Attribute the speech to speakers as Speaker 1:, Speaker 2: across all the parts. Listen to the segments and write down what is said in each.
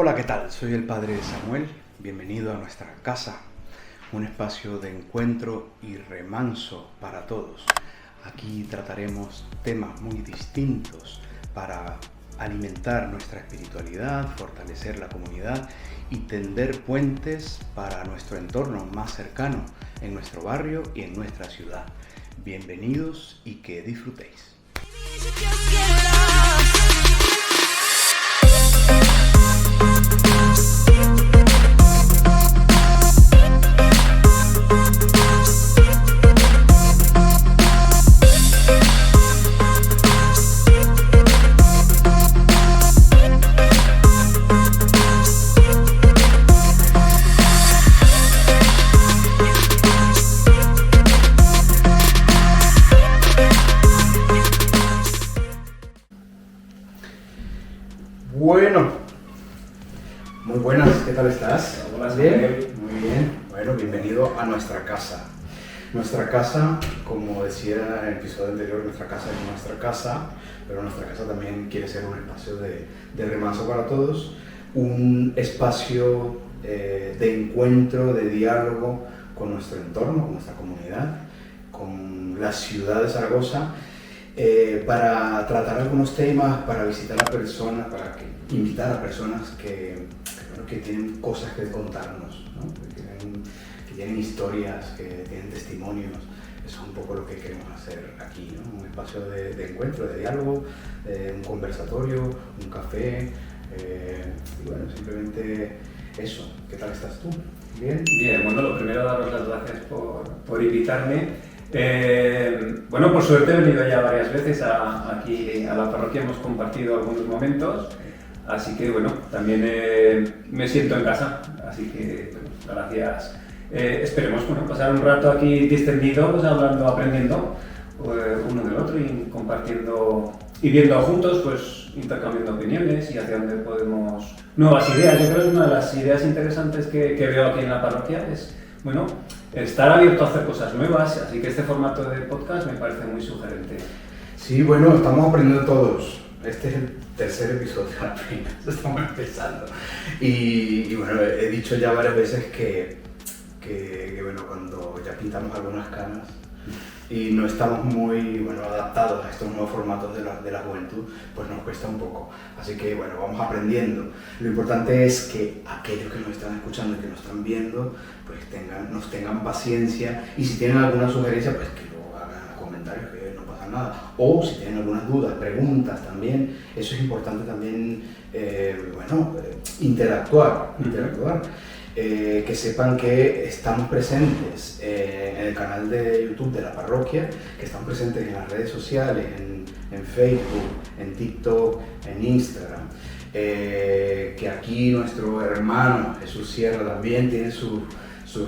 Speaker 1: Hola, ¿qué tal? Soy el Padre Samuel. Bienvenido a nuestra casa, un espacio de encuentro y remanso para todos. Aquí trataremos temas muy distintos para alimentar nuestra espiritualidad, fortalecer la comunidad y tender puentes para nuestro entorno más cercano, en nuestro barrio y en nuestra ciudad. Bienvenidos y que disfrutéis. Bueno, muy buenas, ¿qué tal estás?
Speaker 2: Hola,
Speaker 1: ¿Bien? Muy bien. Bueno, bienvenido a nuestra casa. Nuestra casa, como decía en el episodio anterior, nuestra casa es nuestra casa, pero nuestra casa también quiere ser un espacio de remanso para todos, un espacio de encuentro, de diálogo con nuestro entorno, con nuestra comunidad, con la ciudad de Zaragoza, para tratar algunos temas, para visitar a personas, invitar a personas que tienen cosas que contarnos, ¿no? que tienen historias, que tienen testimonios. Eso es un poco lo que queremos hacer aquí, ¿no? Un espacio de encuentro, de diálogo, un conversatorio, un café, y bueno, simplemente eso. ¿Qué tal estás tú? ¿Bien?
Speaker 2: Bien, bueno, lo primero daros las gracias por invitarme. Bueno, por suerte he venido ya varias veces aquí a la parroquia, hemos compartido algunos momentos, así que bueno, también me siento en casa, así que bueno, gracias. Esperemos pasar un rato aquí distendidos, hablando, aprendiendo uno del otro y compartiendo y viendo juntos, pues intercambiando opiniones y hacia dónde podemos... Nuevas ideas. Yo creo que es una de las ideas interesantes que veo aquí en la parroquia es, bueno, estar abierto a hacer cosas nuevas, así que este formato de podcast me parece muy sugerente.
Speaker 1: Sí, bueno, estamos aprendiendo todos. Este es el tercer episodio, apenas estamos empezando. Y bueno, he dicho ya varias veces que bueno, cuando ya pintamos algunas canas y no estamos muy adaptados a estos nuevos formatos de la juventud, pues nos cuesta un poco. Así que bueno, vamos aprendiendo. Lo importante es que aquellos que nos están escuchando y que nos están viendo, pues nos tengan paciencia, y si tienen alguna sugerencia, pues que lo hagan en los comentarios, que no pasa nada. O si tienen algunas dudas, preguntas también, eso es importante también, interactuar. Que sepan que estamos presentes en el canal de YouTube de la parroquia, que estamos presentes en las redes sociales, en Facebook, en TikTok, en Instagram, que aquí nuestro hermano Jesús Sierra también tiene sus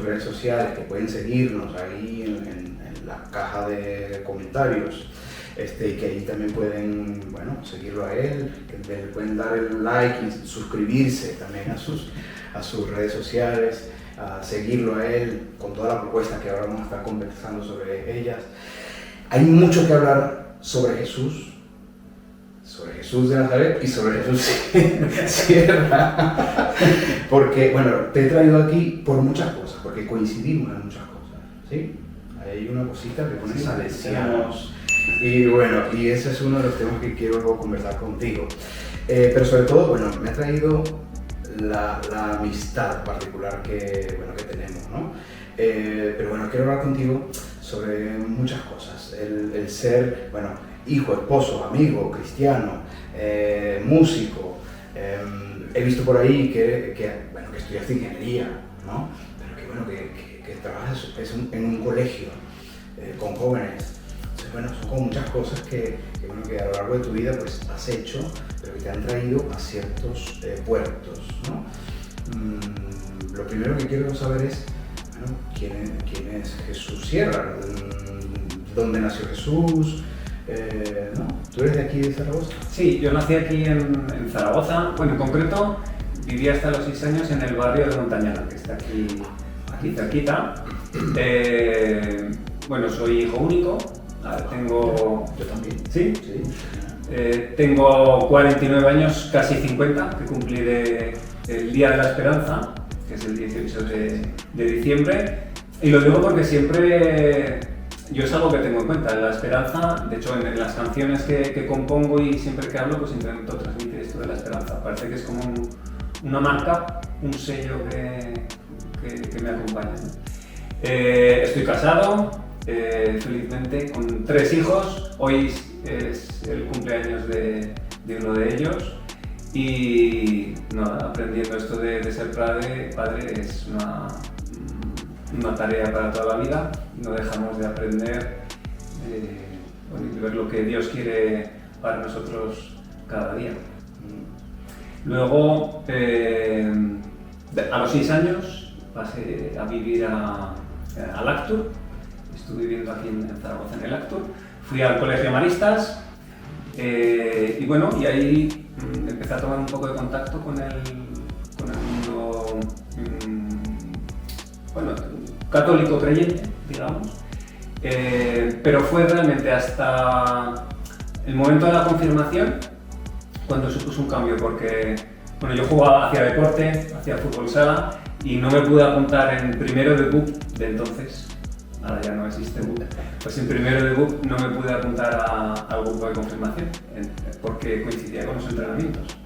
Speaker 1: redes sociales, que pueden seguirnos ahí en la caja de comentarios, y que ahí también pueden seguirlo a él, que le pueden dar el like y suscribirse también a sus redes sociales, a seguirlo a él con toda la propuesta que ahora vamos a estar conversando sobre ellas. Hay mucho que hablar sobre Jesús de Nazaret y sobre Jesús Sierra, porque bueno, te he traído aquí por muchas cosas, porque coincidimos en muchas cosas, ¿sí? Hay una cosita que pone salesianos, y bueno, y ese es uno de los temas que quiero conversar contigo, pero sobre todo, bueno, me ha traído la amistad particular que tenemos, ¿no? Pero bueno, quiero hablar contigo sobre muchas cosas, el ser, hijo, esposo, amigo, cristiano, músico. He visto por ahí que estudiaste ingeniería, ¿no? Pero que trabajas en un colegio con jóvenes. Entonces, son como muchas cosas que a lo largo de tu vida pues has hecho, pero que te han traído a ciertos puertos, ¿no? Lo primero que quiero saber es, ¿quién es Jesús Sierra? ¿Dónde nació Jesús? ¿No? ¿Tú eres de aquí de Zaragoza?
Speaker 2: Sí, yo nací aquí en Zaragoza. Bueno, en concreto viví hasta los 6 años en el barrio de Montañana, que está aquí cerquita. Bueno, soy hijo único. Tengo...
Speaker 1: Yo también.
Speaker 2: ¿Sí?
Speaker 1: Sí.
Speaker 2: Tengo 49 años, casi 50, que cumpliré el Día de la Esperanza, que es el 18 de diciembre. Y lo digo porque siempre yo es algo que tengo en cuenta, la esperanza. De hecho, en las canciones que compongo y siempre que hablo, pues intento transmitir esto de la esperanza. Parece que es como una marca, un sello que me acompaña, ¿no? Estoy casado, felizmente, con 3 hijos. Hoy es el cumpleaños de uno de ellos. Y nada, aprendiendo esto de ser padre es una tarea para toda la vida. No dejamos de aprender y de ver lo que Dios quiere para nosotros cada día. Luego, a los 6 años, pasé a vivir al Actur. Estuve viviendo aquí en Zaragoza, en el Actur. Fui al Colegio Maristas y bueno, y ahí empecé a tomar un poco de contacto con el mundo católico creyente, digamos. Pero fue realmente hasta el momento de la confirmación cuando supuso un cambio, porque bueno, yo hacía deporte, hacía fútbol sala y no me pude apuntar en primero de BUP de entonces. Ahora ya no existe BUP. Pues en primero de BUP no me pude apuntar al grupo de confirmación porque coincidía con los entrenamientos.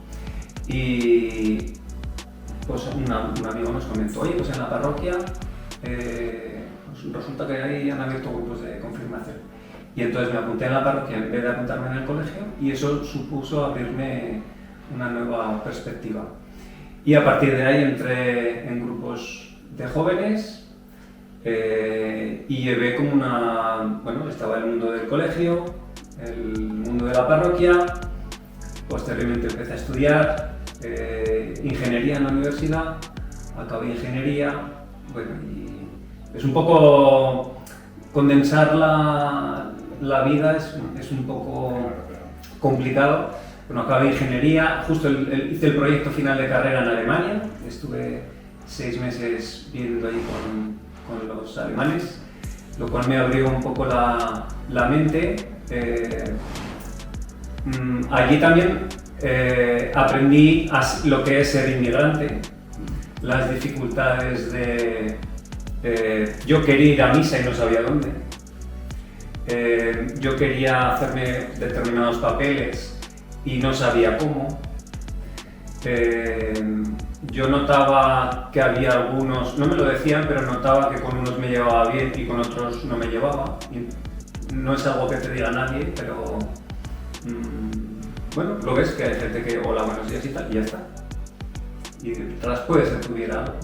Speaker 2: Y pues un amigo nos comentó, oye, pues en la parroquia pues resulta que ahí han abierto grupos de confirmación. Y entonces me apunté en la parroquia en vez de apuntarme en el colegio y eso supuso abrirme una nueva perspectiva. Y a partir de ahí entré en grupos de jóvenes y llevé como estaba el mundo del colegio, el mundo de la parroquia, posteriormente empecé a estudiar ingeniería en la universidad, acabé ingeniería, bueno, y es un poco condensar la vida es un poco complicado. Bueno, acabé ingeniería, justo hice el proyecto final de carrera en Alemania, estuve 6 meses viviendo ahí con los alemanes, lo cual me abrió un poco la mente. Allí también aprendí lo que es ser inmigrante, las dificultades de... yo quería ir a misa y no sabía dónde. Yo quería hacerme determinados papeles y no sabía cómo. Yo notaba que había algunos, no me lo decían, pero notaba que con unos me llevaba bien y con otros no me llevaba. Y no es algo que te diga nadie, pero bueno, lo ves que hay gente que hola, buenos días y tal, y ya está. Y detrás puede ser que hubiera algo.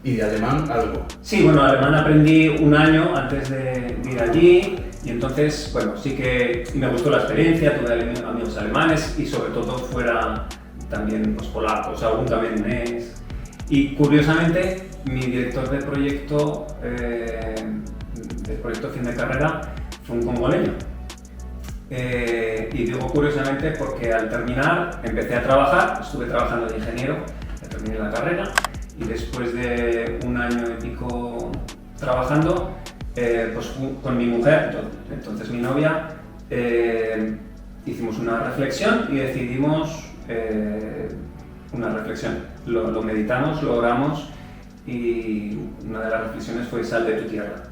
Speaker 1: ¿Y de alemán algo?
Speaker 2: Sí, bueno, alemán aprendí 1 año antes de ir allí y entonces, bueno, sí que me gustó la experiencia, tuve amigos alemanes y sobre todo fuera también pues, polacos, algún camerunés. Y curiosamente, mi director de proyecto fin de carrera fue un congoleño. Y digo curiosamente porque al terminar empecé a trabajar, estuve trabajando de ingeniero, terminé la carrera. Y después de 1 año y pico trabajando, pues con mi mujer, entonces mi novia, hicimos una reflexión y decidimos una reflexión. Lo meditamos, lo oramos y una de las reflexiones fue sal de tu tierra.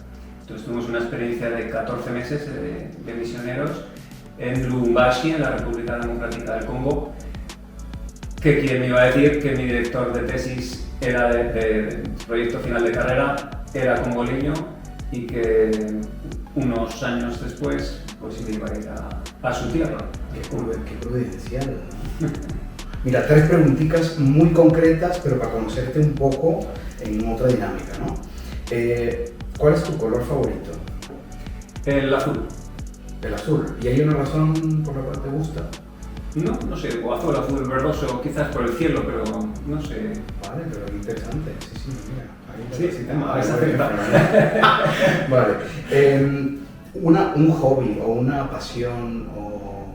Speaker 2: Entonces tuvimos una experiencia de 14 meses de misioneros en Lubumbashi, en la República Democrática del Congo, que quien me iba a decir que mi director de tesis era de proyecto final de carrera, era congoleño y que unos años después pues me iba a ir a su tierra.
Speaker 1: Qué prudencial. Mira, 3 preguntitas muy concretas, pero para conocerte un poco en otra dinámica, ¿no? ¿Cuál es tu color favorito?
Speaker 2: El azul.
Speaker 1: El azul. ¿Y hay una razón por la cual te gusta?
Speaker 2: No sé, o azul verdoso, quizás por el cielo, pero no sé.
Speaker 1: Vale, pero interesante. Sí, mira.
Speaker 2: Sí, es acertado.
Speaker 1: Vale. Un hobby o una pasión o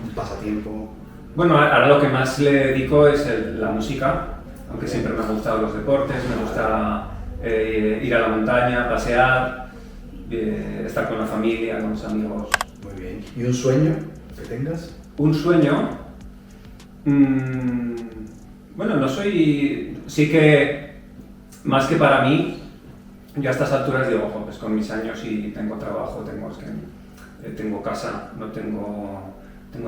Speaker 1: un pasatiempo.
Speaker 2: Bueno, ahora lo que más le dedico es la música, aunque siempre me han gustado los deportes, me gusta ir a la montaña, pasear, estar con la familia, con los amigos.
Speaker 1: Muy bien. ¿Y un sueño? que tengas.
Speaker 2: Un sueño, bueno, no soy, sí que, más que para mí, yo a estas alturas digo, ojo, pues con mis años y tengo trabajo, tengo casa, no tengo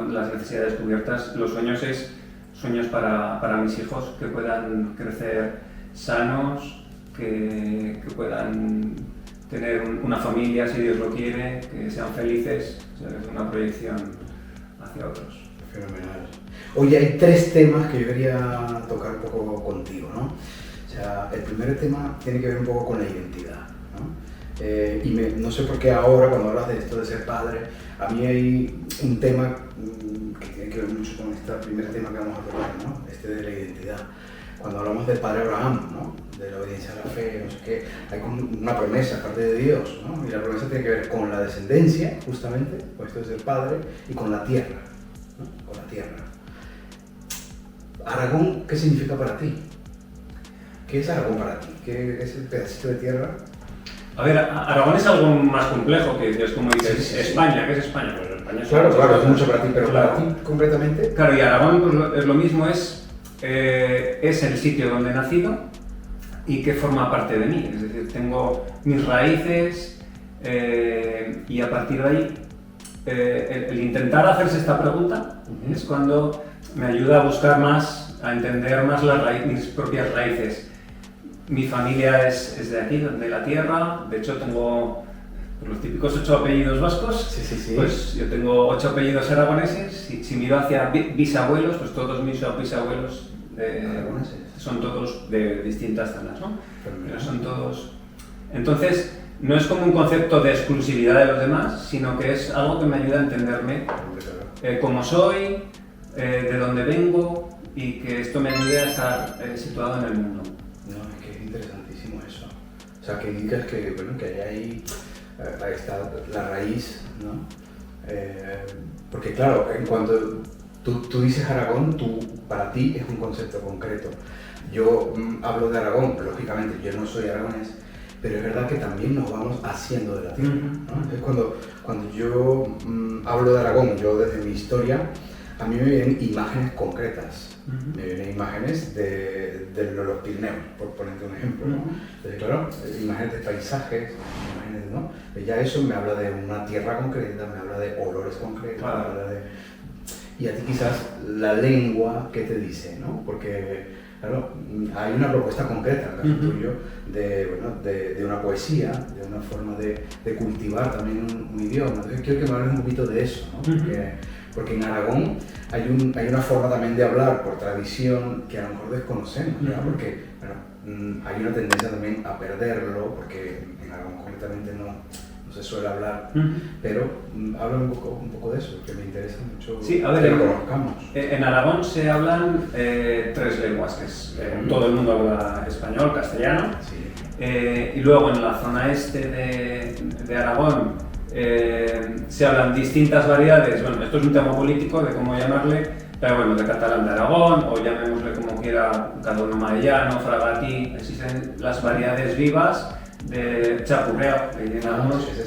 Speaker 2: las necesidades cubiertas. Los sueños es sueños para mis hijos, que puedan crecer sanos, que puedan tener una familia si Dios lo quiere, que sean felices, o sea, es una proyección hacia otros.
Speaker 1: Fenomenal. Oye, hay 3 temas que yo quería tocar un poco contigo, ¿no? O sea, el primer tema tiene que ver un poco con la identidad, ¿no? No sé por qué ahora, cuando hablas de esto de ser padre, a mí hay un tema que tiene que ver mucho con este primer tema que vamos a tocar, ¿no? Este de la identidad. Cuando hablamos del padre Abraham, ¿no? De la obediencia a la fe, no sé qué, hay como una promesa parte de Dios, ¿no? Y la promesa tiene que ver con la descendencia, justamente, con esto de ser padre, y con la tierra, ¿no? Con la tierra. Aragón, ¿qué significa para ti? ¿Qué es Aragón para ti? ¿Qué es el pedacito de tierra?
Speaker 2: A ver, Aragón es algo más complejo que es como dices,
Speaker 1: Sí.
Speaker 2: España. ¿Qué es España? Pues España es
Speaker 1: Claro, es mucho para ti, pero
Speaker 2: claro.
Speaker 1: para ti concretamente.
Speaker 2: Claro, y Aragón pues, es lo mismo, es el sitio donde he nacido y que forma parte de mí. Es decir, tengo mis raíces y a partir de ahí el intentar hacerse esta pregunta es cuando me ayuda a buscar más, a entender más mis propias raíces. Mi familia es de aquí, de la tierra. De hecho tengo los típicos 8 apellidos vascos.
Speaker 1: Sí.
Speaker 2: Pues yo tengo 8 apellidos aragoneses. Y si miro hacia bisabuelos, pues todos mis bisabuelos son todos de distintas zonas, ¿no? Pero son todos. Entonces, no es como un concepto de exclusividad de los demás, sino que es algo que me ayuda a entenderme cómo soy, de dónde vengo y que esto me ayude a estar situado en el mundo.
Speaker 1: No, es que es interesantísimo eso. O sea, que indicas que, bueno, que ahí está la raíz, ¿no? Porque claro, en cuanto tú dices Aragón, para ti es un concepto concreto. Yo hablo de Aragón, lógicamente yo no soy aragonés, pero es verdad que también nos vamos haciendo de la tierra, ¿no? Entonces cuando yo hablo de Aragón, yo desde mi historia, a mí me vienen imágenes concretas. Me vienen imágenes de los Pirineos, por ponerte un ejemplo, ¿no? Entonces, claro, imágenes de paisajes, imágenes, ¿no? Ya eso me habla de una tierra concreta, me habla de olores concretos, me habla de... Y a ti quizás la lengua, ¿qué te dice, no? Porque, claro, hay una propuesta concreta, en el caso tuyo, de una poesía, de una forma de cultivar también un idioma. Entonces quiero que me hables un poquito de eso, ¿no? Porque en Aragón hay una forma también de hablar por tradición que a lo mejor desconocemos, ¿ya? Porque bueno, hay una tendencia también a perderlo, porque en Aragón concretamente no se suele hablar, pero háblame un poco de eso, que me interesa mucho
Speaker 2: sí, a ver,
Speaker 1: que lo conozcamos.
Speaker 2: En Aragón se hablan 3 lenguas, que es, todo el mundo habla español, castellano, y luego en la zona este de Aragón se hablan distintas variedades. Bueno, esto es un tema político de cómo llamarle, pero bueno, de catalán de Aragón, o llamémosle como quiera, cada uno maellano, fragatí, existen las variedades vivas de chapurreo,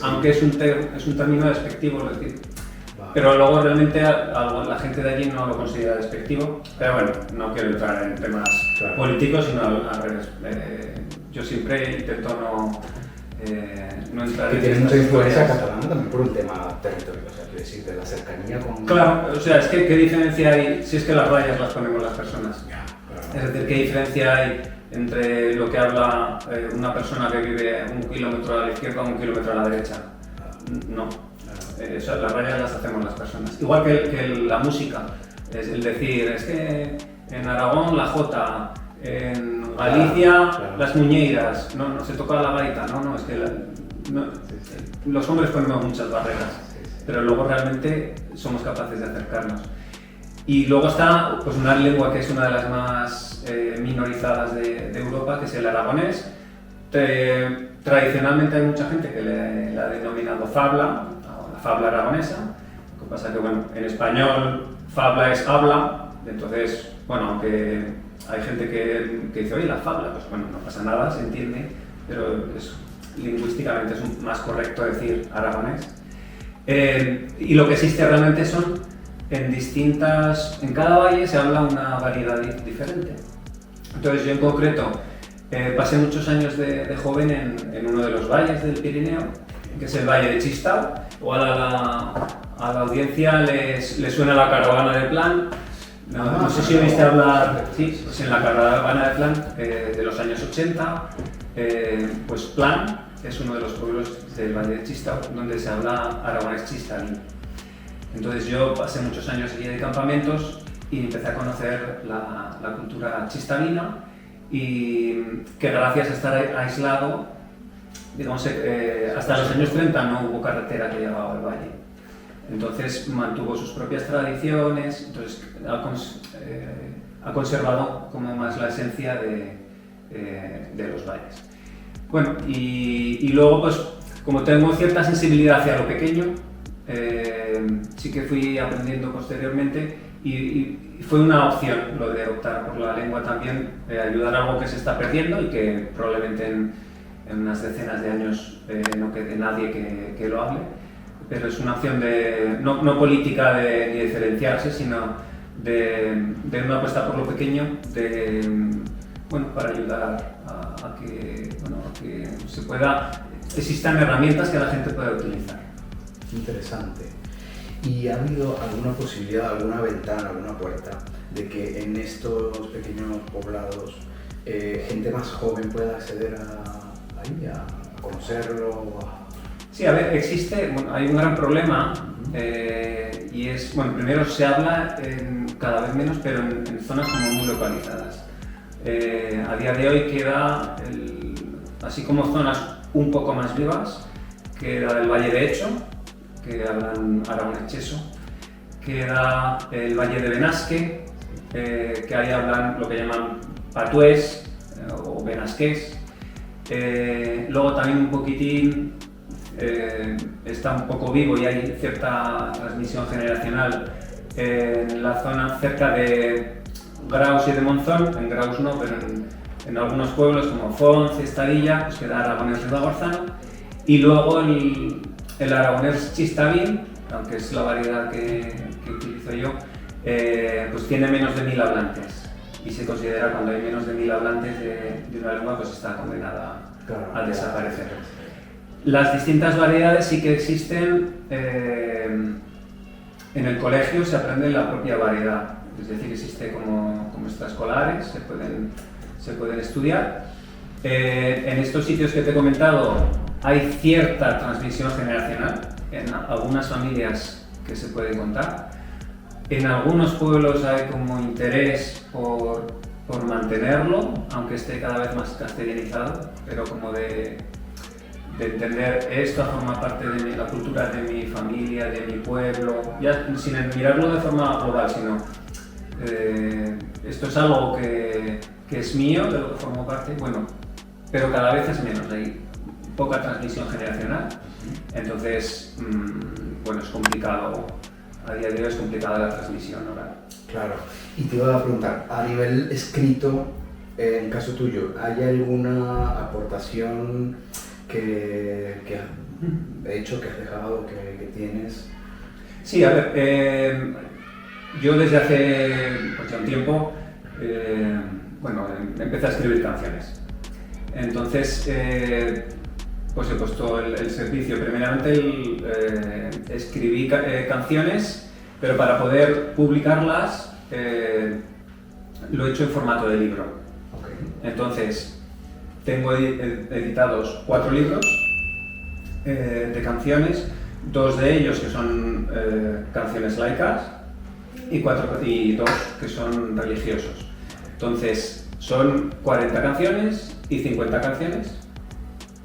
Speaker 2: aunque es un término despectivo, es decir, pero luego realmente la gente de allí no lo considera despectivo, pero bueno, no quiero entrar en temas políticos, sino al revés. Yo siempre intento no entrar
Speaker 1: que
Speaker 2: en
Speaker 1: tiene
Speaker 2: estas
Speaker 1: mucha influencia
Speaker 2: historias.
Speaker 1: catalana también por un tema territorial, o sea, quiero decir, de la cercanía con...
Speaker 2: Claro, o sea, es que ¿qué diferencia hay si es que las rayas las ponemos las personas? Es decir, ¿qué diferencia hay entre lo que habla una persona que vive 1 kilómetro a la izquierda o 1 kilómetro a la derecha? No. O sea, las rayas las hacemos las personas. Igual que la música. Es el decir, es que en Aragón la jota, en Galicia las muñeiras, no se toca la gaita, no, es que los hombres ponemos muchas barreras, pero luego realmente somos capaces de acercarnos. Y luego está pues, una lengua que es una de las más minorizadas de Europa, que es el aragonés. Tradicionalmente hay mucha gente que la ha denominado fabla, o la fabla aragonesa. Lo que pasa que bueno, en español fabla es habla, entonces, bueno, aunque hay gente que dice, oye, la fabla, pues bueno, no pasa nada, se entiende, pero lingüísticamente es más correcto decir aragonés. Y lo que existe realmente son en cada valle se habla una variedad diferente. Entonces yo en concreto pasé muchos años de joven en uno de los valles del Pirineo, que es el Valle de Chistau. Igual a la audiencia les suena la caravana de Plan. No sé si oíste hablar, sí, pues en la caravana de Plan de los años 80, pues Plan es uno de los pueblos del Valle de Chistau donde se habla aragonés chistavín. Entonces yo pasé muchos años allí de campamentos y empecé a conocer la cultura chistavina, y que gracias a estar aislado, digamos, hasta los años 30 no hubo carretera que llegaba al valle. Entonces mantuvo sus propias tradiciones, entonces ha conservado como más la esencia de los valles. Bueno, y luego pues como tengo cierta sensibilidad hacia lo pequeño, sí que fui aprendiendo posteriormente y fue una opción lo de optar por la lengua también, ayudar a algo que se está perdiendo y que probablemente en unas decenas de años no quede nadie que lo hable, pero es una opción no política ni de diferenciarse, sino de una apuesta por lo pequeño, para ayudar a que existan herramientas que la gente pueda utilizar.
Speaker 1: Interesante. ¿Y ha habido alguna posibilidad, alguna ventana, alguna puerta de que en estos pequeños poblados gente más joven pueda acceder a conocerlo?
Speaker 2: Sí, a ver, hay un gran problema y es, primero se habla cada vez menos, pero en zonas como muy localizadas. A día de hoy queda, así como zonas un poco más vivas, queda el Valle de Echo, que hablan aragonés cheso, queda el Valle de Benasque, que ahí hablan lo que llaman patués o benasqués. Luego también un poquitín está un poco vivo y hay cierta transmisión generacional en la zona cerca de Graus y de Monzón, en Graus no, pero en algunos pueblos como Fons, Estadilla, pues queda aragonés ribagorzano, y luego el aragonés chistavín, aunque es la variedad que utilizo yo, pues tiene menos de 1000 hablantes y se considera cuando hay menos de 1000 hablantes de una lengua, pues está condenada a desaparecer. Las distintas variedades sí que existen. En el colegio se aprende la propia variedad, es decir, existe como extraescolares, se pueden estudiar. En estos sitios que te he comentado hay cierta transmisión generacional, en algunas familias que se puede contar. En algunos pueblos hay como interés por mantenerlo, aunque esté cada vez más castellanizado, pero como de entender esto forma parte de la cultura de mi familia, de mi pueblo, ya sin mirarlo de forma global, sino esto es algo que es mío, de lo que formo parte, pero cada vez es menos, hay poca transmisión generacional, entonces, es complicado, a día de hoy es complicada la transmisión oral.
Speaker 1: Claro, y te iba a preguntar, a nivel escrito, en caso tuyo, ¿hay alguna aportación que has hecho, que has dejado, que tienes?
Speaker 2: Sí, a ver, yo desde hace ya un tiempo, empecé a escribir canciones. Entonces, pues he puesto el servicio. Primeramente escribí canciones, pero para poder publicarlas lo he hecho en formato de libro. Okay. Entonces, tengo editados 4 libros de canciones, 2 de ellos que son canciones laicas y 2 que son religiosos. Entonces, son 40 canciones y 50 canciones,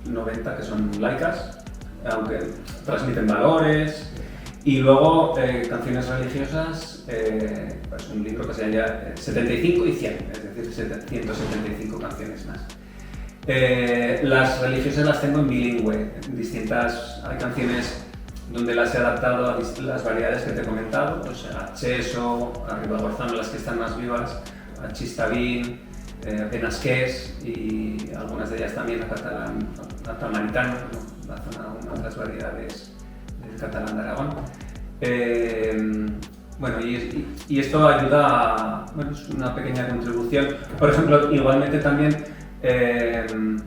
Speaker 2: 90 que son laicas, aunque transmiten valores, y luego canciones religiosas, pues un libro que se llama 75 y 100, es decir, 175 canciones más. Las religiosas las tengo en bilingüe, hay canciones donde las he adaptado a las variedades que te he comentado, pues a cheso, a ribagorzano, las que están más vivas, a chistavín, benasqués y algunas de ellas también a tamaritano, la zona, una de las variedades del catalán de Aragón. Bueno, y esto ayuda a, bueno, es una pequeña contribución. Por ejemplo, igualmente también en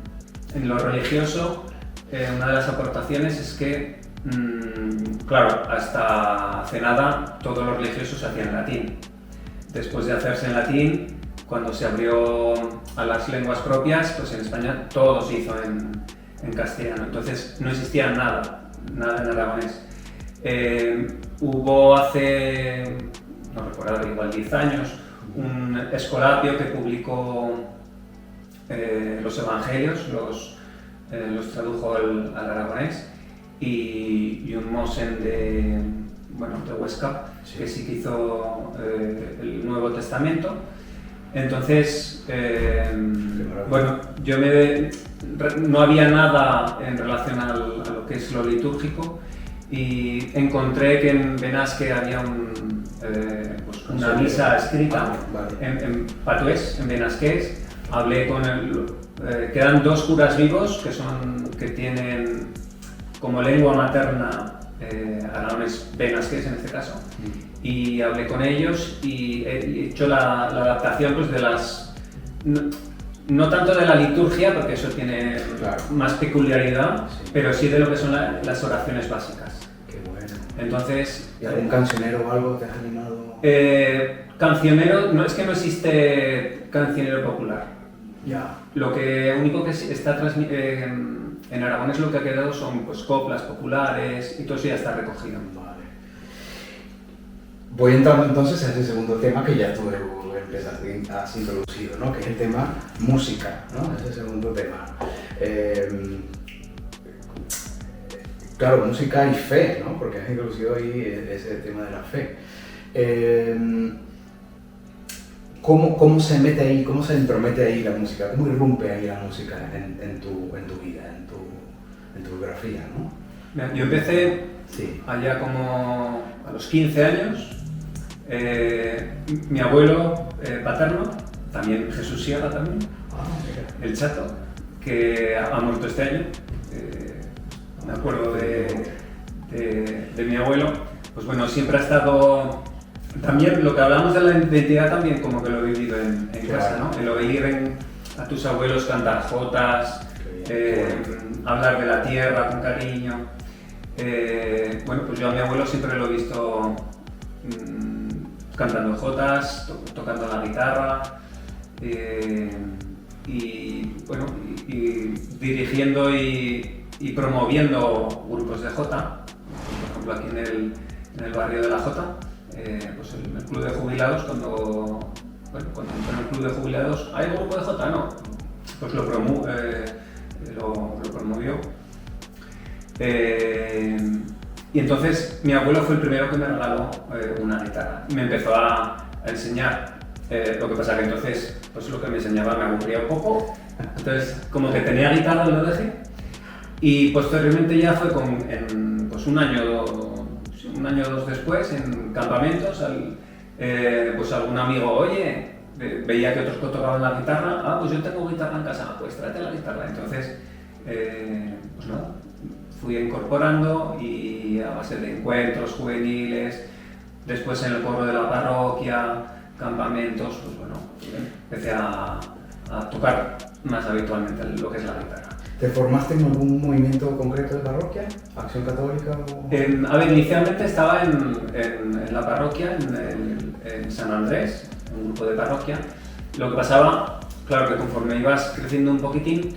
Speaker 2: lo religioso, una de las aportaciones es que, claro, hasta hace nada todos los religiosos se hacían en latín. Después de hacerse en latín, cuando se abrió a las lenguas propias, pues en España todo se hizo en castellano. Entonces no existía nada en aragonés. Hubo hace, no recuerdo, igual 10 años, un escolapio que publicó los evangelios, los tradujo al aragonés, y un mosen de Huesca, sí, que sí que hizo el Nuevo Testamento. Entonces, bueno, no había nada en relación a lo que es lo litúrgico, y encontré que en Benasque había una misa escrita en patués, en benasqués. Hablé con quedan 2 curas vivos que tienen como lengua materna aragonés benasqués en este caso, y hablé con ellos y he hecho la adaptación, pues, de las... No tanto de la liturgia, porque eso tiene, claro, más peculiaridad, sí, pero sí de lo que son las oraciones básicas.
Speaker 1: Qué bueno.
Speaker 2: Entonces...
Speaker 1: ¿Y algún cancionero o algo te has animado?
Speaker 2: Cancionero, no es que no existe cancionero popular.
Speaker 1: Ya.
Speaker 2: Lo único que está en aragonés lo que ha quedado son, pues, coplas populares, y todo eso ya está recogido.
Speaker 1: Vale. Voy entrando entonces a ese segundo tema que ya tú has introducido, ¿no? Que es el tema música, ¿no? Ese segundo tema. Claro, música y fe, ¿no? Porque has introducido ahí ese tema de la fe. ¿Cómo se mete ahí, cómo se entromete ahí la música? ¿Cómo irrumpe ahí la música en tu vida, en tu biografía, ¿no?
Speaker 2: Yo empecé,
Speaker 1: sí,
Speaker 2: allá como a los 15 años. Mi abuelo paterno, también Jesús Sierra también, el Chato, que ha muerto este año. Me acuerdo de mi abuelo. Pues bueno, siempre ha estado... También lo que hablamos de la identidad también como que lo he vivido en casa, ¿no? El oír a tus abuelos cantar jotas, hablar de la tierra con cariño. Bueno, pues yo a mi abuelo siempre lo he visto cantando jotas, tocando la guitarra, y bueno, y dirigiendo y promoviendo grupos de jota. Por ejemplo, aquí en el barrio de la Jota, pues el club de jubilados, cuando entró en el club de jubilados, ¿hay grupo de jota? No, pues lo promovió. Y entonces mi abuelo fue el primero que me regaló una guitarra y me empezó a enseñar. Lo que pasa que entonces, pues lo que me enseñaba me aburría un poco, entonces como que tenía guitarra lo dejé, y posteriormente ya fue pues un año o 2 después, en campamentos, pues algún amigo, oye, veía que otros tocaban la guitarra, pues yo tengo guitarra en casa, pues tráete la guitarra. Entonces, pues nada, fui incorporando, y a base de encuentros juveniles, después en el coro de la parroquia, campamentos, pues bueno, empecé a tocar más habitualmente lo que es la guitarra.
Speaker 1: ¿Te formaste en algún movimiento concreto de parroquia? ¿Acción Católica?
Speaker 2: A ver, inicialmente estaba en la parroquia, en San Andrés, en un grupo de parroquia. Lo que pasaba, claro, que conforme ibas creciendo un poquitín,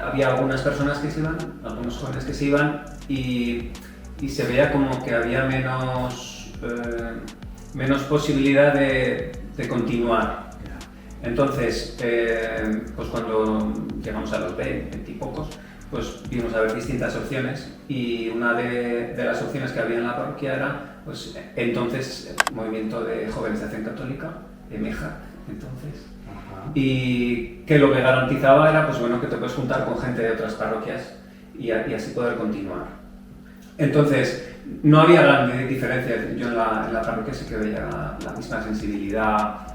Speaker 2: había algunas personas que se iban, algunos jóvenes que se iban, y se veía como que había menos posibilidad de continuar. Entonces, pues cuando llegamos a los 20 y pocos, pues vimos a ver distintas opciones, y una de las opciones que había en la parroquia era, pues entonces, el movimiento de jóvenes de Acción Católica, EMEJAC, entonces. Y que lo que garantizaba era, pues bueno, que te puedes juntar con gente de otras parroquias y así poder continuar. Entonces, no había gran diferencia. Yo en la parroquia sí que veía la misma sensibilidad,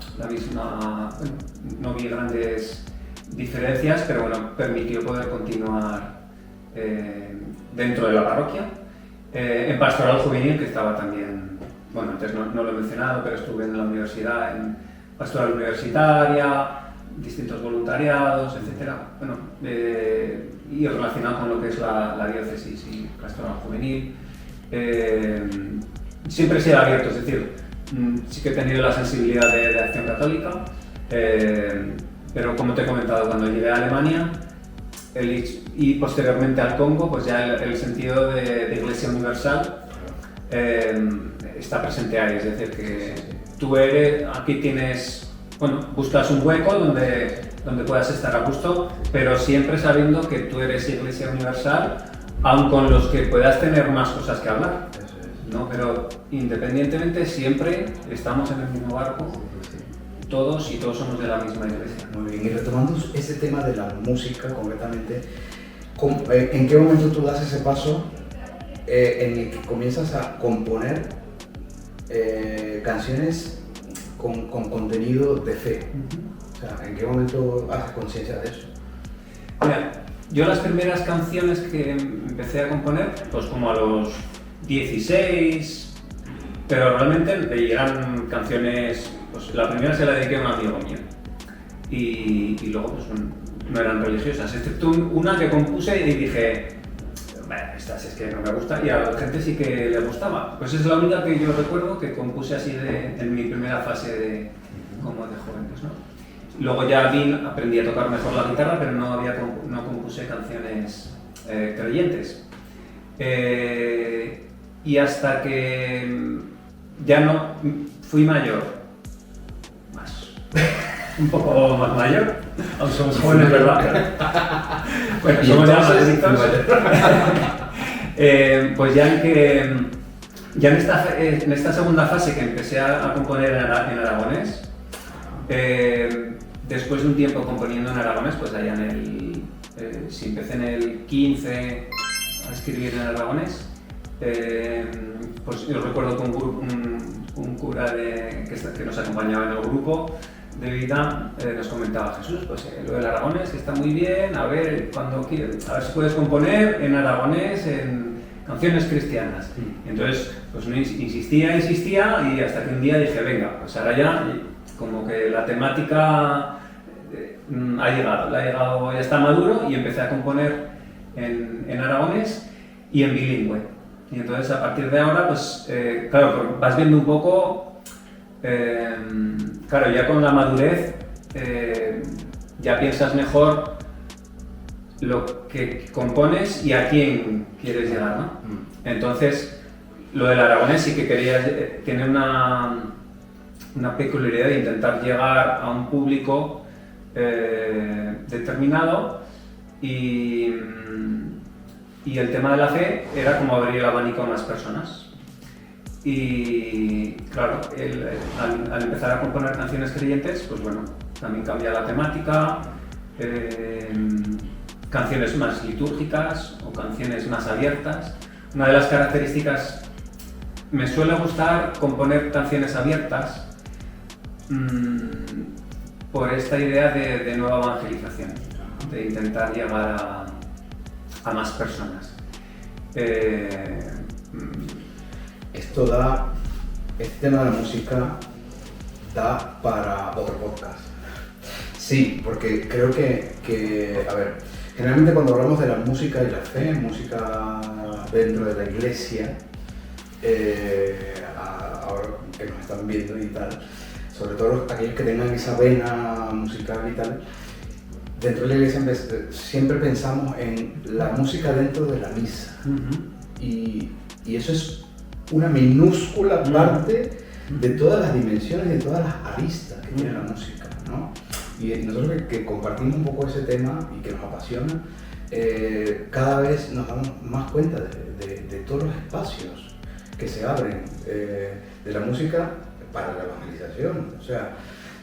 Speaker 2: no vi grandes diferencias, pero bueno, permitió poder continuar dentro de la parroquia. en pastoral juvenil, que estaba también, bueno, antes no lo he mencionado, pero estuve en la universidad, en pastoral universitaria, distintos voluntariados, etc. Bueno, y relacionado con lo que es la diócesis y pastoral juvenil. Siempre he sido abierto, es decir, sí que he tenido la sensibilidad de acción católica, pero como te he comentado, cuando llegué a Alemania y posteriormente al Congo, pues ya el sentido de Iglesia Universal está presente ahí, es decir, que tú aquí tienes, bueno, buscas un hueco donde puedas estar a gusto, pero siempre sabiendo que tú eres Iglesia Universal, aun con los que puedas tener más cosas que hablar, ¿no? Pero independientemente siempre estamos en el mismo barco, todos somos de la misma iglesia.
Speaker 1: Muy bien, y retomando ese tema de la música concretamente, ¿en qué momento tú das ese paso en el que comienzas a componer canciones con contenido de fe? O sea, ¿en qué momento haces conciencia de eso?
Speaker 2: Mira, yo las primeras canciones que empecé a componer, pues como a los 16, pero realmente eran canciones, pues la primera se la dediqué a un amigo mío y luego pues no eran religiosas, excepto una que compuse y dije, bueno, estas es que no me gusta, y a la gente sí que le gustaba. Pues es la única que yo recuerdo que compuse así en mi primera fase como de jóvenes, ¿no? Luego ya aprendí a tocar mejor la guitarra, pero no compuse canciones creyentes. Y hasta que ya no fui mayor, un poco más mayor, aún somos jóvenes, ¿verdad? Bueno, somos ya más adictos. Pues ya en esta segunda fase que empecé a componer en aragonés, después de un tiempo componiendo en aragonés, pues allá si empecé en el 15 a escribir en aragonés, pues yo recuerdo que un cura que nos acompañaba en el grupo de vida nos comentaba: Jesús, pues lo del aragonés está muy bien, a ver si puedes componer en aragonés en canciones cristianas. Entonces, pues insistía y hasta que un día dije, venga, pues ahora ya como que la temática ha llegado, ya está maduro, y empecé a componer en aragonés y en bilingüe. Y entonces a partir de ahora, pues claro, vas viendo un poco, claro, ya con la madurez ya piensas mejor lo que compones y a quién quieres llegar, ¿no? Entonces, lo del aragonés sí que quería tener una peculiaridad de intentar llegar a un público determinado, y el tema de la fe era como abrir el abanico a más personas. Y claro, al empezar a componer canciones creyentes, pues bueno, también cambia la temática, canciones más litúrgicas o canciones más abiertas. Una de las características, me suele gustar componer canciones abiertas por esta idea de nueva evangelización, de intentar llegar a más personas.
Speaker 1: Este tema de la música da para otro podcast. Sí, porque creo que a ver, generalmente cuando hablamos de la música y la fe, música dentro de la iglesia, ahora que nos están viendo y tal, sobre todo aquellos que tengan esa vena musical y tal, dentro de la iglesia siempre pensamos en la música dentro de la misa. Y eso es una minúscula parte de todas las dimensiones y de todas las aristas que tiene la música, ¿no? Y nosotros que compartimos un poco ese tema y que nos apasiona, cada vez nos damos más cuenta de todos los espacios que se abren de la música para la evangelización. O sea,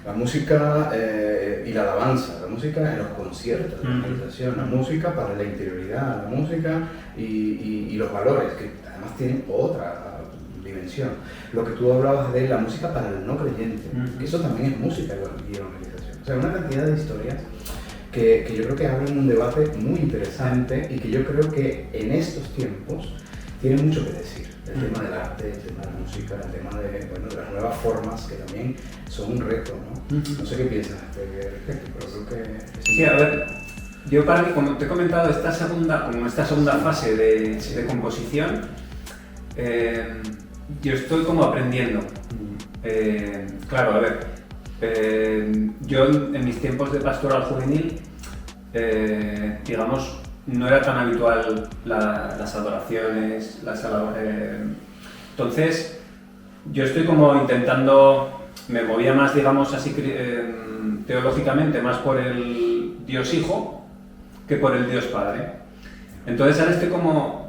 Speaker 1: la música y la alabanza, la música en los conciertos de evangelización, la música para la interioridad, la música y los valores, que además tienen otra dimensión. Lo que tú hablabas de la música para el no creyente, que eso también es música y evangelización. O sea, una cantidad de historias que yo creo que abren un debate muy interesante y que yo creo que en estos tiempos tiene mucho que decir. El tema del arte, el tema de la música, el tema de, bueno, de las nuevas formas que también son un reto, ¿no? No sé qué piensas de respecto, pero creo que...
Speaker 2: Sí, a ver, yo para mí, como te he comentado, esta segunda fase de composición, yo estoy como aprendiendo. Claro, a ver, yo en mis tiempos de pastoral juvenil, digamos, no era tan habitual las adoraciones, entonces yo estoy como intentando, me movía más, digamos así, teológicamente, más por el Dios Hijo que por el Dios Padre. Entonces ahora estoy como,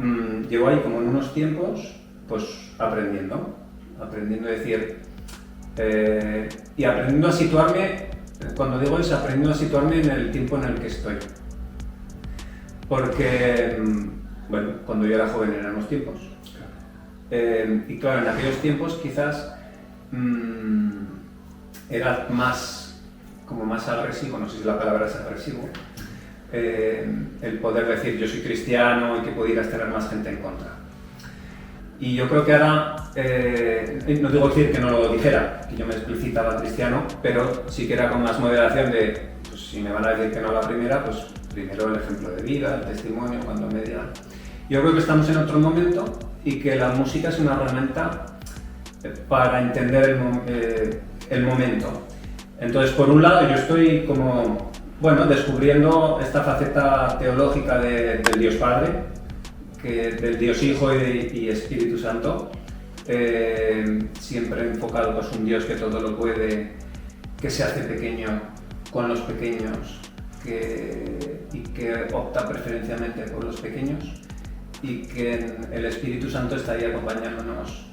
Speaker 2: llevo ahí como en unos tiempos, pues aprendiendo a decir, y aprendiendo a situarme, cuando digo eso, aprendiendo a situarme en el tiempo en el que estoy. Porque, bueno, cuando yo era joven eran los tiempos. Y claro, en aquellos tiempos quizás era más agresivo, no sé si la palabra es agresivo, el poder decir yo soy cristiano y que pudieras tener más gente en contra. Y yo creo que ahora, no digo decir que no lo dijera, que yo me explicitaba cristiano, pero sí que era con más moderación de, pues si me van a decir que no a la primera, pues primero el ejemplo de vida, el testimonio, cuando me digan. Yo creo que estamos en otro momento y que la música es una herramienta para entender el momento. Entonces, por un lado, yo estoy como, bueno, descubriendo esta faceta teológica del Dios Padre, del Dios Hijo y Espíritu Santo, siempre enfocado pues un Dios que todo lo puede, que se hace pequeño con los pequeños y que opta preferencialmente por los pequeños y que el Espíritu Santo está ahí acompañándonos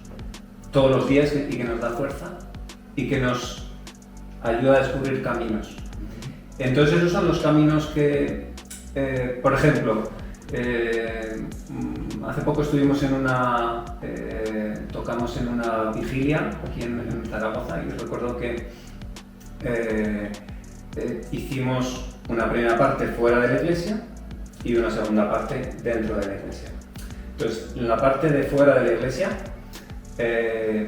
Speaker 2: todos los días y que nos da fuerza y que nos ayuda a descubrir caminos. Entonces esos son los caminos que, por ejemplo, hace poco estuvimos tocamos en una vigilia aquí en Zaragoza y recuerdo que hicimos una primera parte fuera de la iglesia y una segunda parte dentro de la iglesia. Entonces, en la parte de fuera de la iglesia,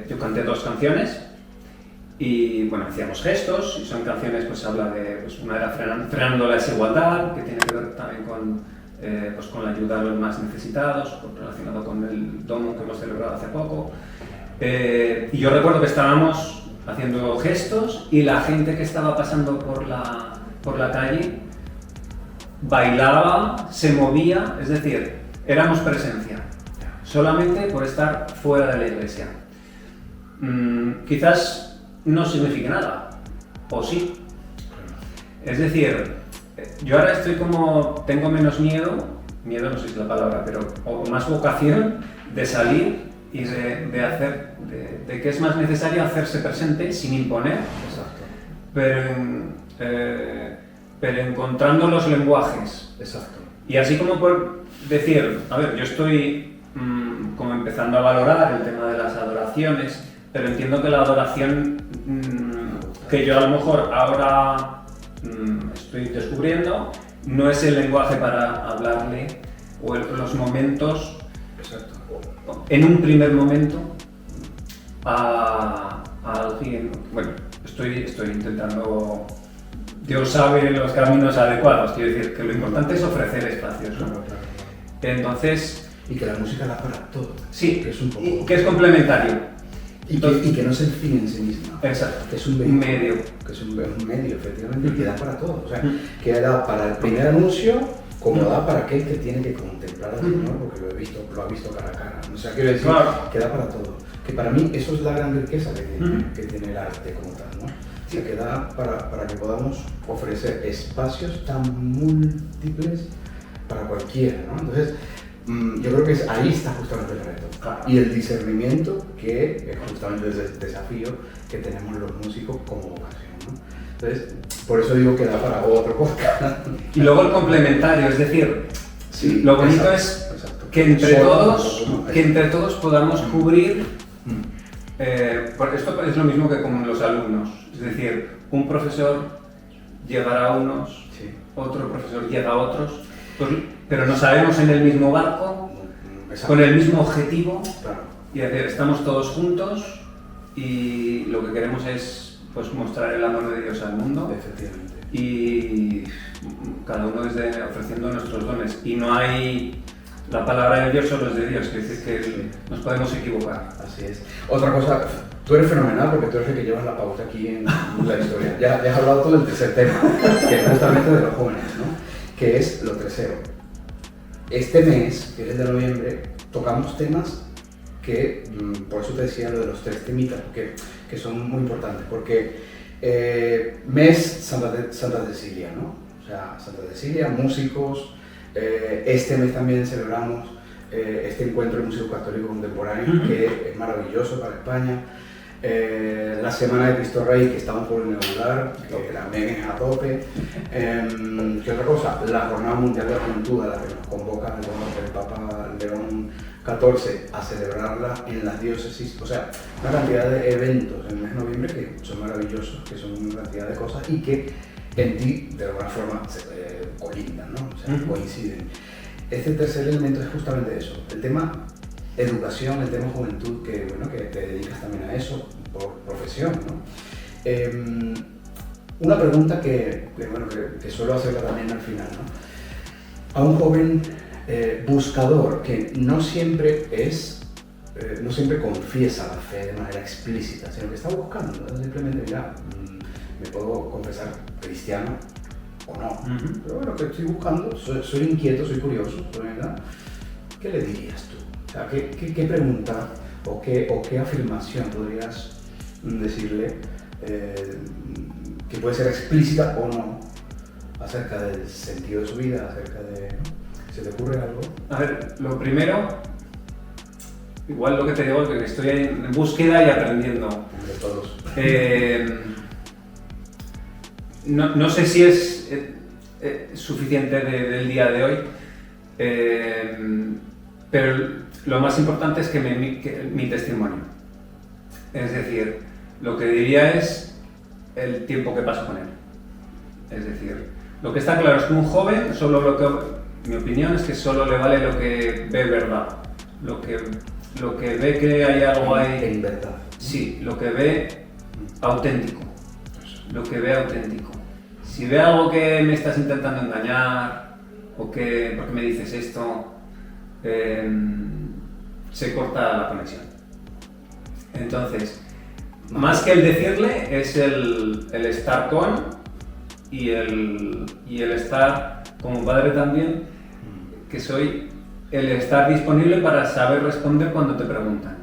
Speaker 2: yo canté 2 canciones y bueno, hacíamos gestos y son canciones, pues habla de, pues una era frenando la desigualdad, que tiene que ver también con la ayuda a los más necesitados, relacionado con el domo que hemos celebrado hace poco. Y yo recuerdo que estábamos haciendo gestos y la gente que estaba pasando por la calle bailaba, se movía, es decir, éramos presencia, solamente por estar fuera de la iglesia. Quizás no signifique nada, o sí. Es decir, yo ahora estoy como, tengo menos miedo no sé si es la palabra, pero o más vocación de salir y de que es más necesario hacerse presente sin imponer. Exacto. Pero encontrando los lenguajes.
Speaker 1: Exacto.
Speaker 2: Y así como por decir, a ver, yo estoy como empezando a valorar el tema de las adoraciones, pero entiendo que la adoración que yo a lo mejor ahora estoy descubriendo no es el lenguaje para hablarle o los momentos. Exacto. En un primer momento a alguien. Bueno, estoy intentando. Dios sabe los caminos adecuados, quiero decir que lo importante es ofrecer espacios, ¿no? Claro.
Speaker 1: Entonces, y que la música da para todo.
Speaker 2: Sí,
Speaker 1: que es un poco...
Speaker 2: y que es complementario.
Speaker 1: Y que no es el fin en sí misma.
Speaker 2: Exacto.
Speaker 1: Que es un medio. Que es un medio, efectivamente, y que da para todo. O sea, que da para el primer anuncio, como da para aquel que tiene que contemplar al Señor, porque lo ha visto cara a cara. O sea, quiero decir, que da para todo. Que para mí eso es la gran riqueza que tiene el arte como tal, ¿no? Sí. Que da para que podamos ofrecer espacios tan múltiples para cualquiera, ¿no? Entonces, yo creo que ahí está justamente el reto. Claro. Y el discernimiento, que es justamente el desafío que tenemos los músicos como vocación, ¿no? Entonces, por eso digo que da para otro podcast.
Speaker 2: Y luego el complementario, es decir, sí, lo bonito es que entre todos podamos cubrir. Porque esto es lo mismo que con los alumnos, es decir, un profesor llegará a unos, sí. Otro profesor llega a otros, pues, pero no sabemos en el mismo barco con el mismo objetivo,
Speaker 1: Claro.
Speaker 2: y decir, estamos todos juntos y lo que queremos es pues, mostrar el amor de Dios al mundo.
Speaker 1: Efectivamente.
Speaker 2: Y cada uno desde ofreciendo nuestros dones. Y no hay... La palabra de Dios solo es de Dios, que dice que nos podemos equivocar.
Speaker 1: Así es. Otra cosa, tú eres fenomenal porque tú eres el que llevas la pauta aquí en la historia. Ya has hablado todo del tercer tema, que es justamente de los jóvenes, ¿no? Que es lo tercero. Este mes, que es el de noviembre, tocamos temas que, por eso te decía lo de los 3 temitas, que son muy importantes, porque mes Santa Cecilia, ¿no? O sea, Santa Cecilia, músicos, este mes también celebramos este encuentro de músicos católicos contemporáneos, que es maravilloso para España. La Semana de Cristo Rey, que estamos por inaugurar, que también es a tope. ¿Qué otra cosa? La Jornada Mundial de la Juventud, a la que nos convoca el Papa León XIV a celebrarla en las diócesis. O sea, una cantidad de eventos en el mes de noviembre que son maravillosos, que son una cantidad de cosas y que en ti, de alguna forma, colindan, ¿no? O sea, coinciden. Este tercer elemento es justamente eso, el tema educación, el tema juventud, que, bueno, que te dedicas también a eso por profesión, ¿no? Una pregunta que suelo hacerla también al final, ¿no? A un joven buscador que no siempre confiesa la fe de manera explícita, sino que está buscando, ¿no? Simplemente, mira, me puedo confesar cristiano o no, pero bueno, que estoy buscando, soy inquieto, soy curioso, ¿verdad? ¿Qué le dirías tú? O sea, ¿qué pregunta o qué afirmación podrías decirle que puede ser explícita o no acerca del sentido de su vida, acerca de... ¿no? ¿Se te ocurre algo?
Speaker 2: A ver, lo primero, igual lo que te digo es que estoy en búsqueda y aprendiendo.
Speaker 1: De todos.
Speaker 2: No sé si es suficiente del día de hoy, pero lo más importante es que mi testimonio. Es decir, lo que diría es el tiempo que paso con él. Es decir, lo que está claro es que un joven, mi opinión es que solo le vale lo que ve verdad. Lo que ve que hay algo ahí...
Speaker 1: En verdad.
Speaker 2: Sí, lo que ve auténtico. Lo que ve auténtico. Si ve algo que me estás intentando engañar, o que porque me dices esto, se corta la conexión. Entonces, más que el decirle, es el estar con y el estar como padre también, que soy el estar disponible para saber responder cuando te preguntan.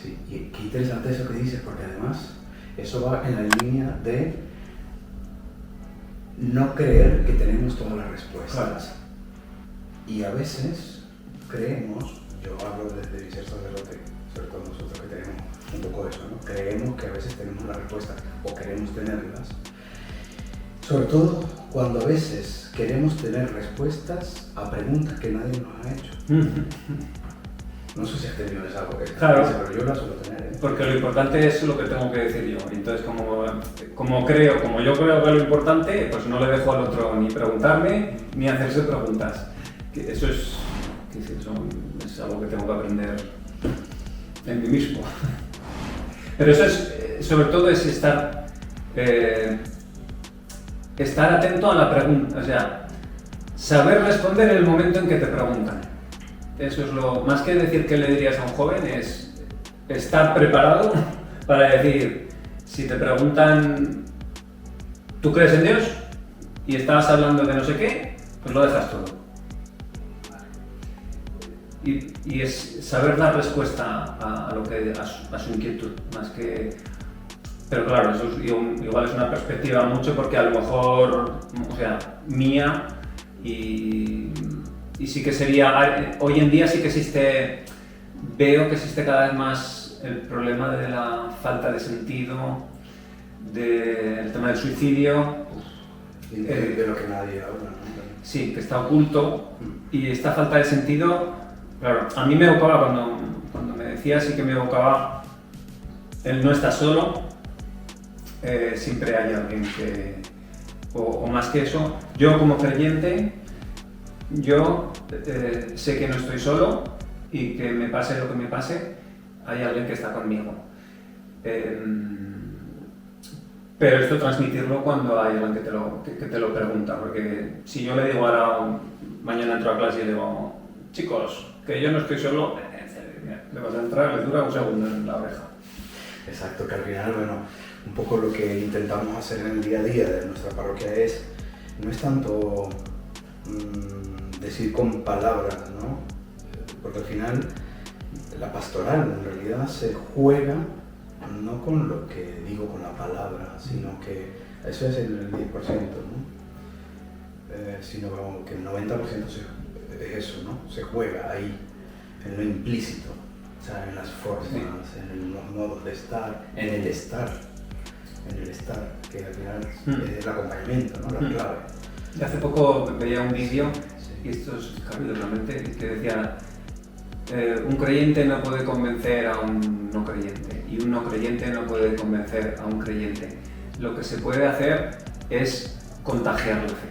Speaker 1: Sí, y qué interesante eso que dices, porque además eso va en la línea de no creer que tenemos todas las respuestas.
Speaker 2: Claro.
Speaker 1: Y a veces creemos, yo hablo desde mi ser sacerdote, sobre todo nosotros que tenemos un poco de eso, ¿no? Creemos que a veces tenemos las respuestas o queremos tenerlas. Sobre todo cuando a veces queremos tener respuestas a preguntas que nadie nos ha hecho. No sé si has tenido esa
Speaker 2: Claro.
Speaker 1: pero yo la suelo tener.
Speaker 2: Porque lo importante es lo que tengo que decir yo. Entonces, como yo creo que lo importante, pues no le dejo al otro ni preguntarme ni hacerse preguntas. Eso es algo que tengo que aprender en mí mismo. Pero eso es, sobre todo, es estar atento a la pregunta, o sea, saber responder en el momento en que te preguntan. Eso es lo más que decir que le dirías a un joven, es estar preparado para decir, si te preguntan, ¿tú crees en Dios? Y estabas hablando de no sé qué, pues lo dejas todo. Y es saber dar respuesta a su inquietud, más que... Pero claro, eso igual es una perspectiva mucho porque a lo mejor, o sea, mía, y sí que sería, hoy en día sí que veo que existe cada vez más el problema de la falta de sentido, del tema del suicidio.
Speaker 1: De lo que nadie habla, ¿no?
Speaker 2: Sí, que está oculto, y esta falta de sentido, claro, a mí me evocaba, cuando me decía, sí que me evocaba el no estar solo. Siempre hay alguien que, o más que eso, yo como creyente, yo sé que no estoy solo y que me pase lo que me pase, hay alguien que está conmigo. Pero esto transmitirlo cuando hay alguien que te lo pregunta, porque si yo le digo ahora, mañana entro a clase y le digo, chicos, que yo no estoy solo, le vas a entrar, le dura un segundo en la oreja.
Speaker 1: Exacto, que al final, bueno, un poco lo que intentamos hacer en el día a día de nuestra parroquia no es tanto decir con palabras, ¿no? Porque al final la pastoral en realidad se juega no con lo que digo con la palabra, sino que eso es el 10%, ¿no? Sino que el 90% es eso, ¿no? Se juega ahí, en lo implícito, o sea, en las formas, sí, en los modos de estar, en el estar, que al final es el acompañamiento, ¿no? La clave.
Speaker 2: Hace poco veía un vídeo, y esto es cabido realmente, que decía un creyente no puede convencer a un no creyente y un no creyente no puede convencer a un creyente. Lo que se puede hacer es contagiar la fe,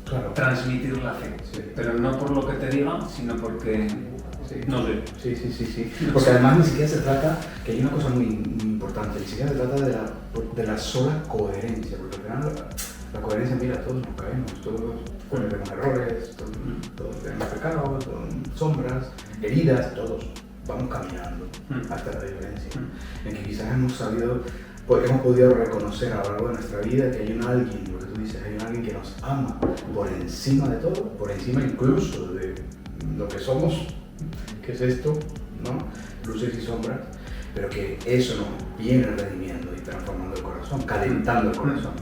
Speaker 1: claro,
Speaker 2: transmitir la fe, sí, pero no por lo que te diga, sino porque...
Speaker 1: Sí.
Speaker 2: No sé.
Speaker 1: Sí. Porque además ni siquiera se trata, que hay una cosa muy importante, ni siquiera se trata de la sola coherencia, porque al final la coherencia, mira, todos nos caemos, todos cometemos errores, todos tenemos pecados, sombras, heridas, todos vamos caminando hasta la diferencia. En que quizás hemos podido reconocer a lo largo de nuestra vida que hay un alguien, lo que tú dices, hay un alguien que nos ama por encima de todo, por encima incluso de lo que somos, que es esto, ¿no? Luces y sombras, pero que eso nos viene redimiendo y transformando el corazón, calentando el corazón,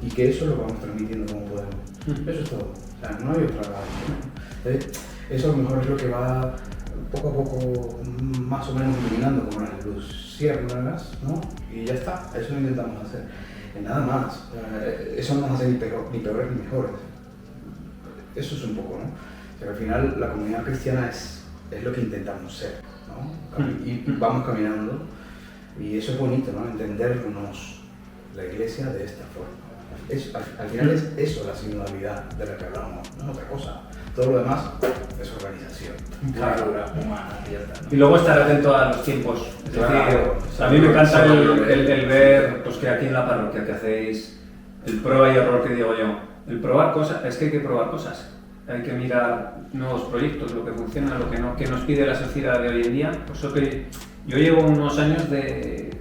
Speaker 1: y que eso lo vamos transmitiendo como podemos. Eso es todo, o sea, no hay otra razón. Eso a lo mejor es lo que va poco a poco más o menos iluminando como las luciérnagas, ¿no? Y ya está, eso lo intentamos hacer. Y nada más, eso no nos hace ni peores ni mejores. Eso es un poco, ¿no? O sea, al final la comunidad cristiana es lo que intentamos ser, ¿no? Y vamos caminando, y eso es bonito, ¿no? Entendernos la iglesia de esta forma. Al final es eso la singularidad de la que hablamos, no es otra cosa. Todo lo demás es organización,
Speaker 2: claro,
Speaker 1: humana, y ya está, ¿no?
Speaker 2: Y luego estar atento a los tiempos. Es
Speaker 1: claro,
Speaker 2: decir, a mí me encanta el ver pues, que aquí en la parroquia que hacéis el prueba y error que digo yo. El probar cosas, es que hay que probar cosas. Hay que mirar nuevos proyectos, lo que funciona, lo que no, que nos pide la sociedad de hoy en día. Por eso que yo llevo unos años de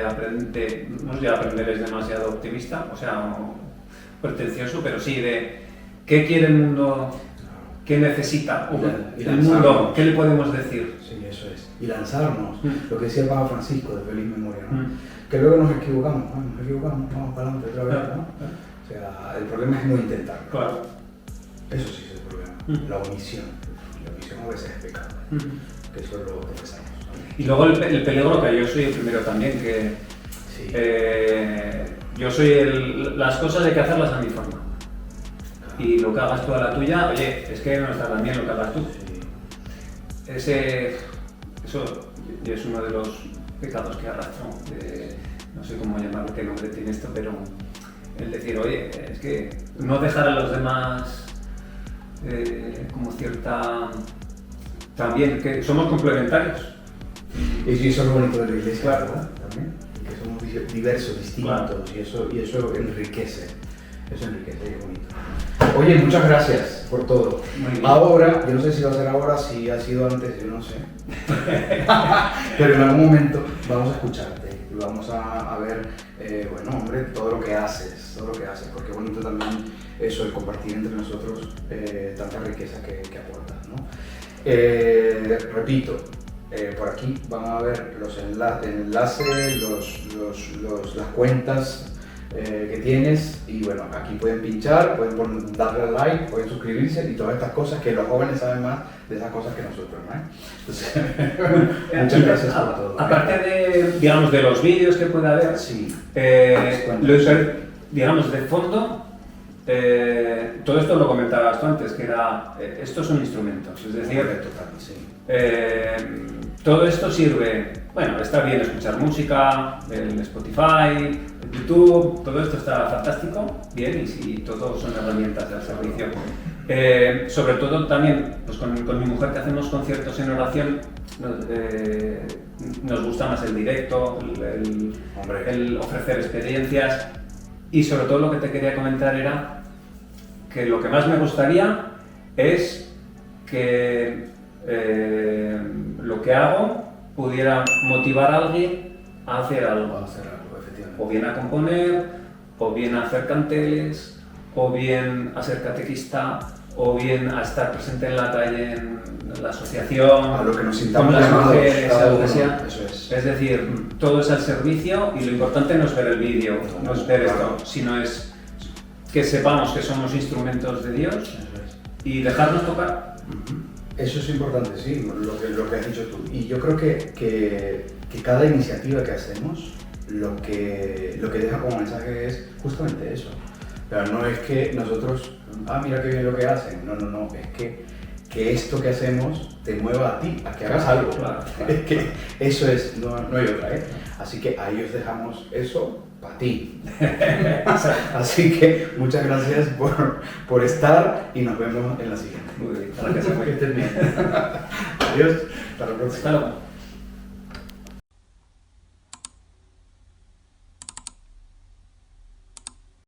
Speaker 2: aprender, no sé, aprender es demasiado optimista, o sea, no pretencioso, pero sí de qué quiere el mundo, qué necesita el mundo, qué le podemos decir.
Speaker 1: Sí, eso es. Y lanzarnos, lo que decía el Papa Francisco de feliz memoria, ¿no? Que luego nos equivocamos, vamos para adelante otra vez, ¿no? O sea, el problema es no intentarlo.
Speaker 2: Claro.
Speaker 1: Eso sí es el problema, la omisión. La omisión a veces es pecado, que eso lo confesamos.
Speaker 2: Y luego el peligro, que yo soy el primero también, que
Speaker 1: sí.
Speaker 2: Yo soy las cosas hay que hacerlas a mi forma. Y lo que hagas tú a la tuya, oye, es que no está tan bien lo que hagas tú. Sí. Eso es uno de los pecados que arrastro, no sé cómo llamarlo, qué nombre tiene esto, pero el decir, oye, es que no dejar a los demás como cierta... También, que somos complementarios.
Speaker 1: Y eso es lo bonito de la iglesia, claro, ¿verdad? También, que somos diversos, distintos, claro. y eso enriquece. Eso enriquece, es bonito. Oye, muchas gracias por todo. Ahora, yo no sé si va a ser ahora, si ha sido antes, yo no sé. Pero en algún momento vamos a escucharte y vamos a ver, bueno, hombre, todo lo que haces, porque es bonito también eso, el compartir entre nosotros tanta riqueza que aportas, ¿no? Repito, por aquí van a ver los enlaces, las cuentas que tienes, y bueno, aquí pueden pinchar, pueden darle al like, pueden suscribirse y todas estas cosas que los jóvenes saben más de esas cosas que nosotros, ¿no? Entonces, muchas gracias por todo.
Speaker 2: Aparte de, digamos, de los vídeos que puede haber,
Speaker 1: sí.
Speaker 2: Digamos, de fondo, todo esto lo comentabas tú antes, que era, estos son instrumentos, es decir, todo esto sirve, bueno, está bien escuchar música, el Spotify, el YouTube, todo esto está fantástico, bien, y si todo son herramientas del servicio, Sobre todo también pues con mi mujer, que hacemos conciertos en oración, nos gusta más el directo, el ofrecer experiencias, y sobre todo lo que te quería comentar era que lo que más me gustaría es que lo que hago pudiera motivar a alguien a hacer algo.
Speaker 1: Efectivamente.
Speaker 2: O bien a componer, o bien a hacer canteles, o bien a ser catequista, o bien a estar presente en la calle en la asociación,
Speaker 1: a lo que nos sintamos
Speaker 2: con las
Speaker 1: llamados,
Speaker 2: mujeres, a lo que sea.
Speaker 1: Eso es.
Speaker 2: Es decir, todo es al servicio, y lo importante no es ver el vídeo, no es ver
Speaker 1: Claro.
Speaker 2: esto, sino es que sepamos que somos instrumentos de Dios
Speaker 1: Eso es.
Speaker 2: y dejarnos tocar.
Speaker 1: Eso es importante, sí, lo que has dicho tú. Y yo creo que cada iniciativa que hacemos, lo que deja como mensaje es justamente eso. Pero no es que nosotros, mira qué bien lo que hacen. No, es que esto que hacemos te mueva a ti, a que hagas algo.
Speaker 2: Claro.
Speaker 1: Es que eso es, no hay otra, ¿eh? Así que ahí os dejamos eso para ti. Así que muchas gracias por estar y nos vemos en la siguiente.
Speaker 2: Muy bien, gracias.
Speaker 1: Que estés bien. Adiós, hasta la próxima.
Speaker 2: Hasta luego.